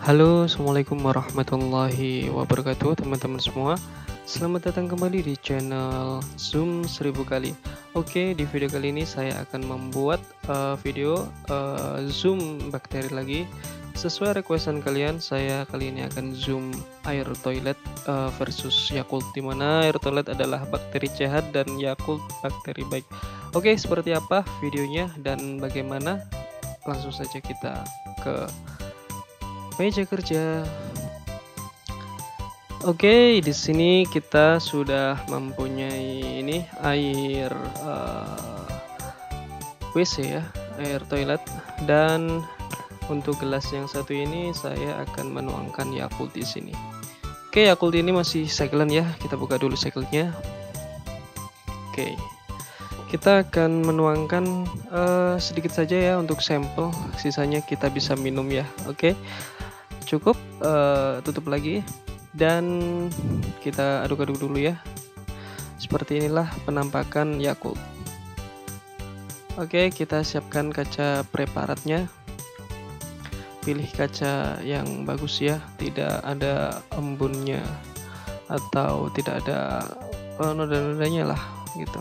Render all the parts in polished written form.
Halo, assalamualaikum warahmatullahi wabarakatuh, teman-teman semua. Selamat datang kembali di channel Zoom 1000 kali. Oke, di video kali ini saya akan membuat video zoom bakteri lagi. Sesuai requestan kalian, saya kali ini akan zoom air toilet versus Yakult, di mana air toilet adalah bakteri jahat dan Yakult bakteri baik. Oke, seperti apa videonya dan bagaimana? Langsung saja kita ke meja kerja. Oke, di sini kita sudah mempunyai ini air WC ya, air toilet, dan untuk gelas yang satu ini saya akan menuangkan Yakult di sini. Oke, Yakult ini masih segelan ya, kita buka dulu segelnya. Oke, kita akan menuangkan sedikit saja ya untuk sampel, sisanya kita bisa minum ya. Oke, cukup, tutup lagi dan kita aduk-aduk dulu ya. Seperti inilah penampakan Yakult. Oke, kita siapkan kaca preparatnya. Pilih kaca yang bagus ya, tidak ada embunnya atau tidak ada noda-nodanya lah gitu.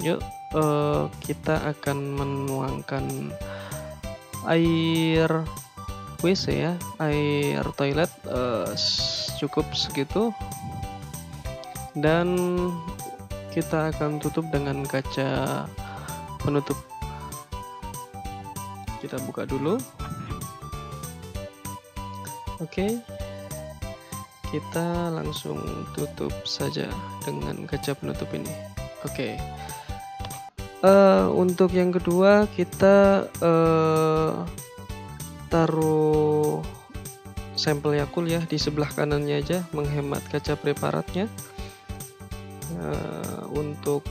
Yuk, kita akan menuangkan air WC ya, air toilet cukup segitu, dan kita akan tutup dengan kaca penutup. Kita buka dulu. Oke, kita langsung tutup saja dengan kaca penutup ini. Oke. Untuk yang kedua kita taruh sampel Yakult ya di sebelah kanannya aja, menghemat kaca preparatnya. Untuk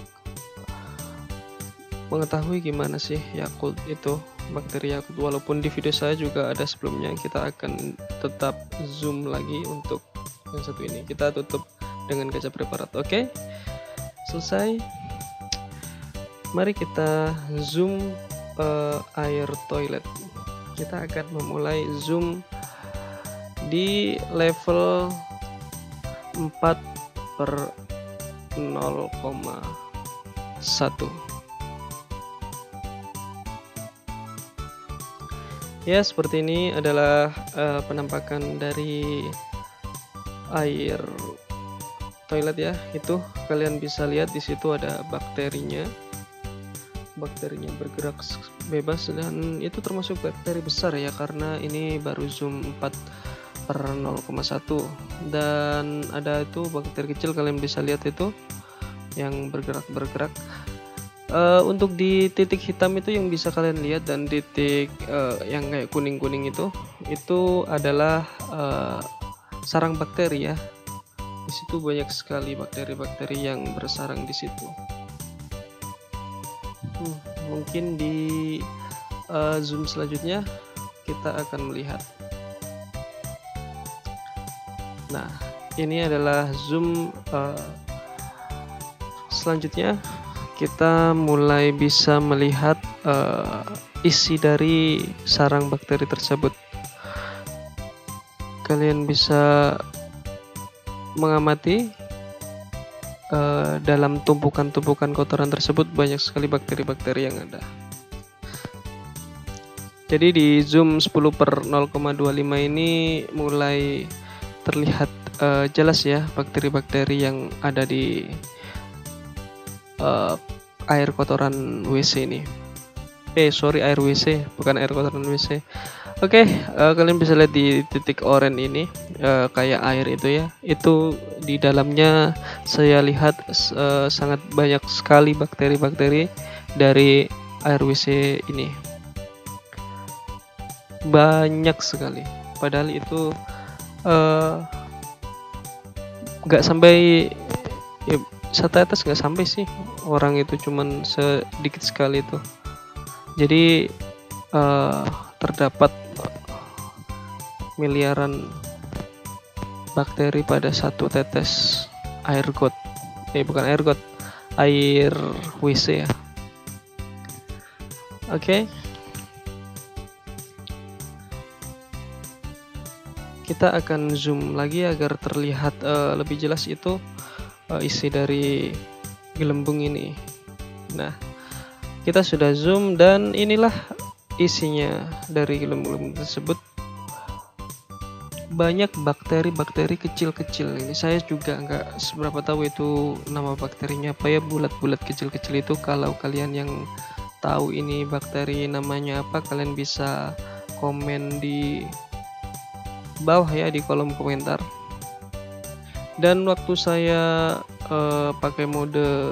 mengetahui gimana sih Yakult itu, bakteri Yakult, walaupun di video saya juga ada sebelumnya, kita akan tetap zoom lagi untuk yang satu ini. Kita tutup dengan kaca preparat. Oke, selesai. Mari kita zoom air toilet. Kita akan memulai zoom di level 4/0,1. Ya, seperti ini adalah penampakan dari air toilet ya. Itu kalian bisa lihat di situ ada bakterinya. Bakterinya bergerak bebas dan itu termasuk bakteri besar ya, karena ini baru zoom 4/0,1, dan ada itu bakteri kecil, kalian bisa lihat itu yang bergerak. Untuk di titik hitam itu yang bisa kalian lihat, dan titik yang kayak kuning-kuning itu adalah sarang bakteri ya. Di situ banyak sekali bakteri-bakteri yang bersarang di situ. Mungkin di zoom selanjutnya kita akan melihat. Nah, ini adalah zoom selanjutnya. Kita mulai bisa melihat isi dari sarang bakteri tersebut. Kalian bisa mengamati dalam tumpukan-tumpukan kotoran tersebut banyak sekali bakteri-bakteri yang ada. Jadi di zoom 10/0,25 ini mulai terlihat jelas ya bakteri-bakteri yang ada di air kotoran WC ini. Air WC, bukan air kotoran WC. Oke, kalian bisa lihat di titik oranye ini kayak air itu ya. Itu di dalamnya saya lihat sangat banyak sekali bakteri-bakteri dari air WC ini. Banyak sekali. Padahal itu nggak sampai ya, setetes nggak sampai sih, orang itu cuman sedikit sekali itu. Jadi terdapat miliaran bakteri pada satu tetes air got. Bukan air got, air WC ya. Oke. kita akan zoom lagi agar terlihat lebih jelas itu isi dari gelembung ini. Nah, kita sudah zoom dan inilah isinya dari gelembung tersebut. Banyak bakteri-bakteri kecil-kecil. Ini saya juga nggak seberapa tahu itu nama bakterinya apa ya, bulat-bulat kecil-kecil itu. Kalau kalian yang tahu ini bakteri namanya apa, kalian bisa komen di bawah ya, di kolom komentar. Dan waktu saya pakai mode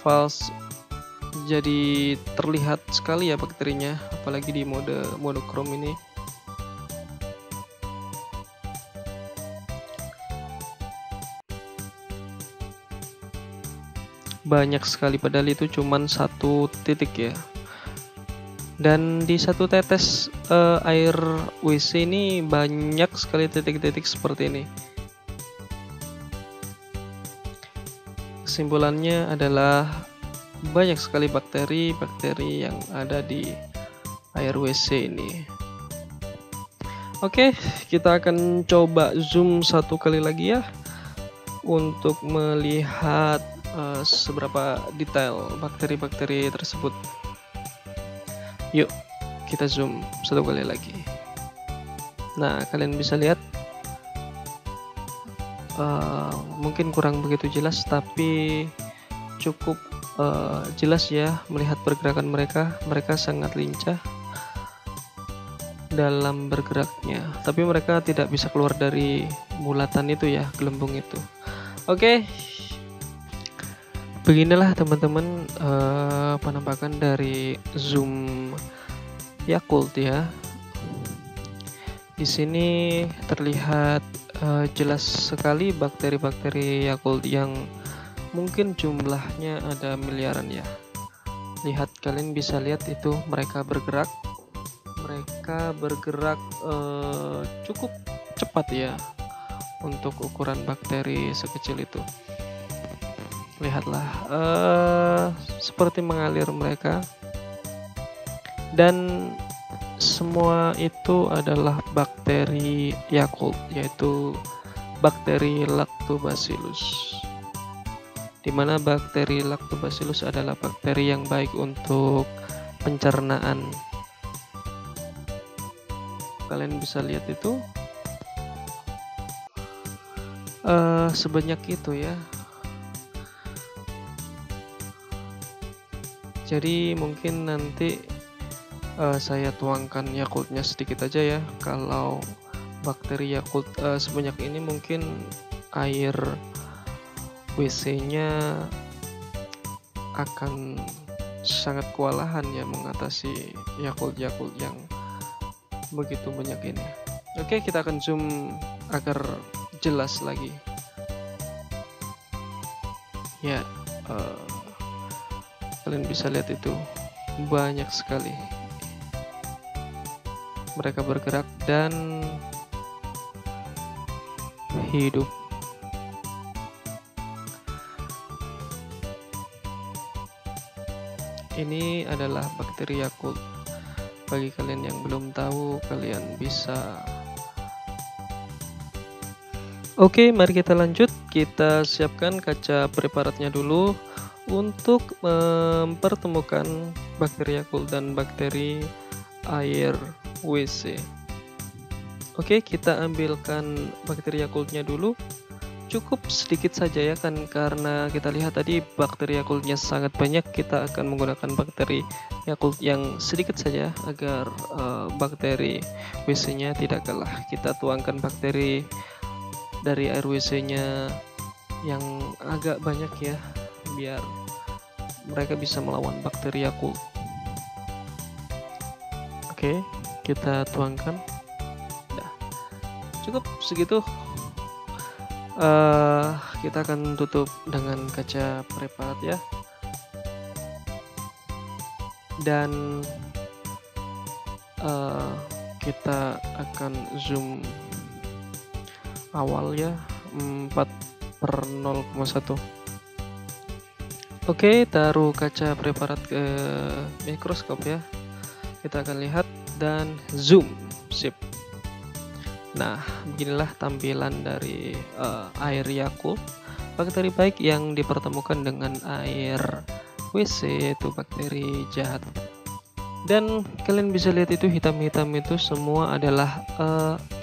false, jadi terlihat sekali ya bakterinya, apalagi di mode monochrome ini. Banyak sekali, padahal itu cuman satu titik ya. Dan di satu tetes air WC ini banyak sekali titik-titik seperti ini. Kesimpulannya adalah banyak sekali bakteri-bakteri yang ada di air WC ini. Oke, kita akan coba zoom satu kali lagi ya untuk melihat seberapa detail bakteri-bakteri tersebut. Yuk, kita zoom satu kali lagi. Nah, kalian bisa lihat mungkin kurang begitu jelas, tapi cukup jelas ya melihat pergerakan mereka. Mereka sangat lincah dalam bergeraknya, tapi mereka tidak bisa keluar dari bulatan itu ya, gelembung itu. Oke, beginilah teman-teman penampakan dari zoom Yakult ya. Di sini terlihat jelas sekali bakteri-bakteri Yakult yang mungkin jumlahnya ada miliaran ya. Lihat, kalian bisa lihat itu mereka bergerak. Mereka bergerak cukup cepat ya untuk ukuran bakteri sekecil itu. Lihatlah, seperti mengalir mereka, dan semua itu adalah bakteri Yakult, yaitu bakteri Lactobacillus. Di mana bakteri Lactobacillus adalah bakteri yang baik untuk pencernaan. Kalian bisa lihat itu sebanyak itu ya. Jadi mungkin nanti saya tuangkan Yakultnya sedikit aja ya. Kalau bakteri Yakult sebanyak ini, mungkin air WC-nya akan sangat kewalahan ya mengatasi Yakult-Yakult yang begitu banyak ini. Oke, kita akan zoom agar jelas lagi ya. Kalian bisa lihat itu banyak sekali mereka bergerak dan hidup. Ini adalah bakteri Yakult. Bagi kalian yang belum tahu, kalian bisa. Oke, mari kita lanjut. Kita siapkan kaca preparatnya dulu untuk mempertemukan bakteri Yakult dan bakteri air WC. Oke, kita ambilkan bakteri Yakultnya dulu. Cukup sedikit saja ya kan, karena kita lihat tadi bakteri Yakultnya sangat banyak. Kita akan menggunakan bakteri Yakult yang sedikit saja agar bakteri WC-nya tidak kalah. Kita tuangkan bakteri dari air WC-nya yang agak banyak ya, biar mereka bisa melawan bakteri Yakult. Oke, kita tuangkan. Nah, cukup segitu. Kita akan tutup dengan kaca preparat ya, dan kita akan zoom awal ya, 4/0,1. Oke, taruh kaca preparat ke mikroskop ya. Kita akan lihat dan zoom. Sip. Nah, beginilah tampilan dari air Yakult, bakteri baik yang dipertemukan dengan air WC, yaitu bakteri jahat. Dan kalian bisa lihat itu hitam-hitam itu semua adalah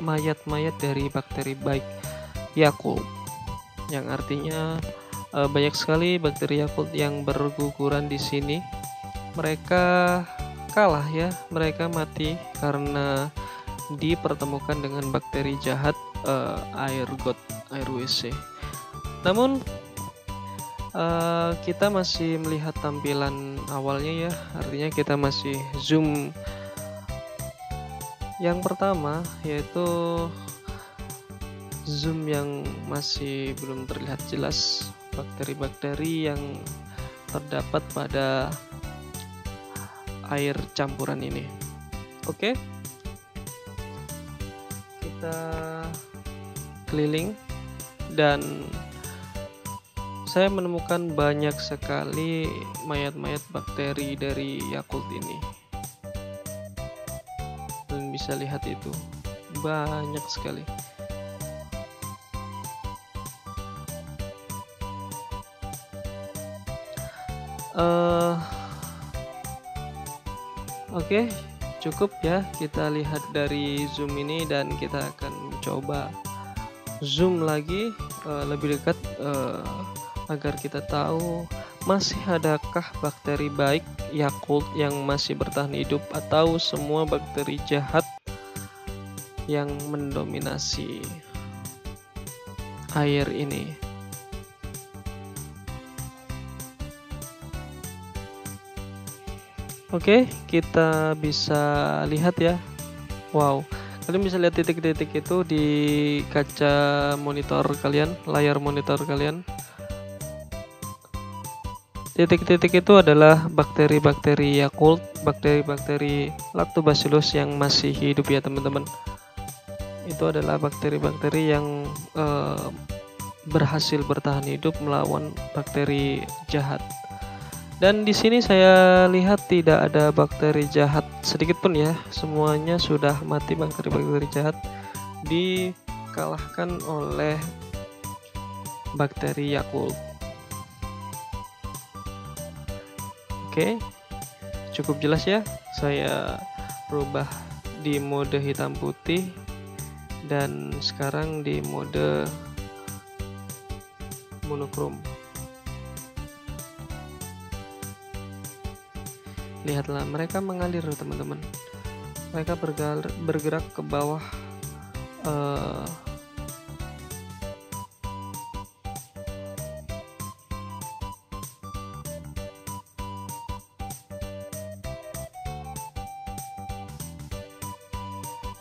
mayat-mayat dari bakteri baik Yakult, yang artinya banyak sekali bakteri Yakult yang berguguran di sini. Mereka kalah ya, mereka mati karena dipertemukan dengan bakteri jahat air got, air WC. Namun kita masih melihat tampilan awalnya ya, artinya kita masih zoom yang pertama, yaitu zoom yang masih belum terlihat jelas bakteri-bakteri yang terdapat pada air campuran ini. Oke, kita keliling dan saya menemukan banyak sekali mayat-mayat bakteri dari Yakult ini. Kalian bisa lihat itu banyak sekali. Oke, cukup ya kita lihat dari zoom ini, dan kita akan coba zoom lagi lebih dekat agar kita tahu masih adakah bakteri baik Yakult yang masih bertahan hidup, atau semua bakteri jahat yang mendominasi air ini. Oke, kita bisa lihat ya. Wow, kalian bisa lihat titik-titik itu di kaca monitor kalian, layar monitor kalian. Titik-titik itu adalah bakteri-bakteri Yakult, bakteri-bakteri Lactobacillus yang masih hidup ya teman-teman. Itu adalah bakteri-bakteri yang berhasil bertahan hidup melawan bakteri jahat. Dan di sini saya lihat tidak ada bakteri jahat sedikit pun ya, semuanya sudah mati. Bakteri-bakteri jahat dikalahkan oleh bakteri Yakult. Oke, cukup jelas ya. Saya rubah di mode hitam putih dan sekarang di mode monokrom. Lihatlah, mereka mengalir teman-teman. Mereka bergerak ke bawah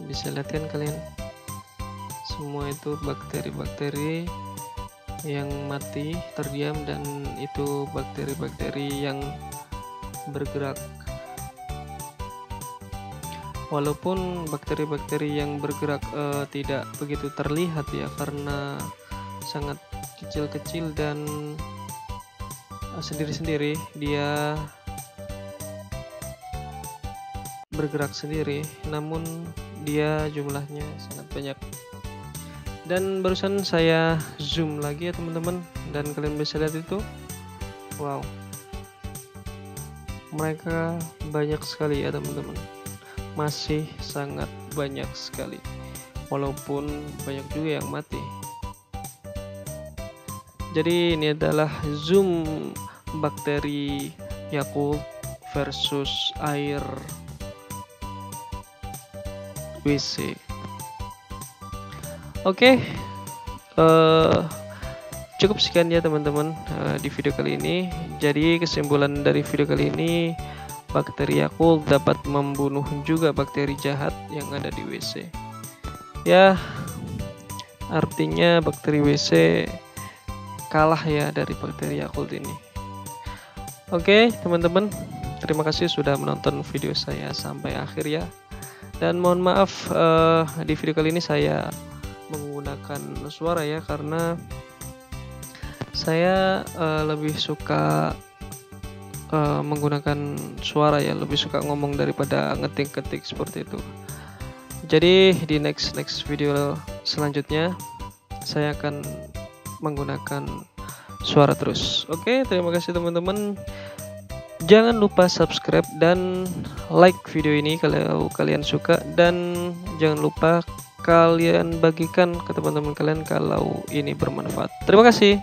bisa lihat kan kalian, semua itu bakteri-bakteri yang mati terdiam, dan itu bakteri-bakteri yang bergerak. Walaupun bakteri-bakteri yang bergerak tidak begitu terlihat ya, karena sangat kecil-kecil dan sendiri-sendiri dia bergerak sendiri, namun dia jumlahnya sangat banyak. Dan barusan saya zoom lagi ya teman-teman, dan kalian bisa lihat itu, wow, mereka banyak sekali ya teman-teman, masih sangat banyak sekali, walaupun banyak juga yang mati. Jadi ini adalah zoom bakteri Yakult versus air WC. Oke, cukup sekian ya teman-teman di video kali ini. Jadi kesimpulan dari video kali ini, bakteri Yakult dapat membunuh juga bakteri jahat yang ada di WC. Ya, artinya bakteri WC kalah ya dari bakteri Yakult ini. Oke teman-teman, terima kasih sudah menonton video saya sampai akhir ya. Dan mohon maaf di video kali ini saya menggunakan suara ya, karena saya lebih suka menggunakan suara ya, lebih suka ngomong daripada ngetik-ketik seperti itu. Jadi di next video selanjutnya saya akan menggunakan suara terus. Oke, terima kasih teman-teman. Jangan lupa subscribe dan like video ini kalau kalian suka, dan jangan lupa kalian bagikan ke teman-teman kalian kalau ini bermanfaat. Terima kasih.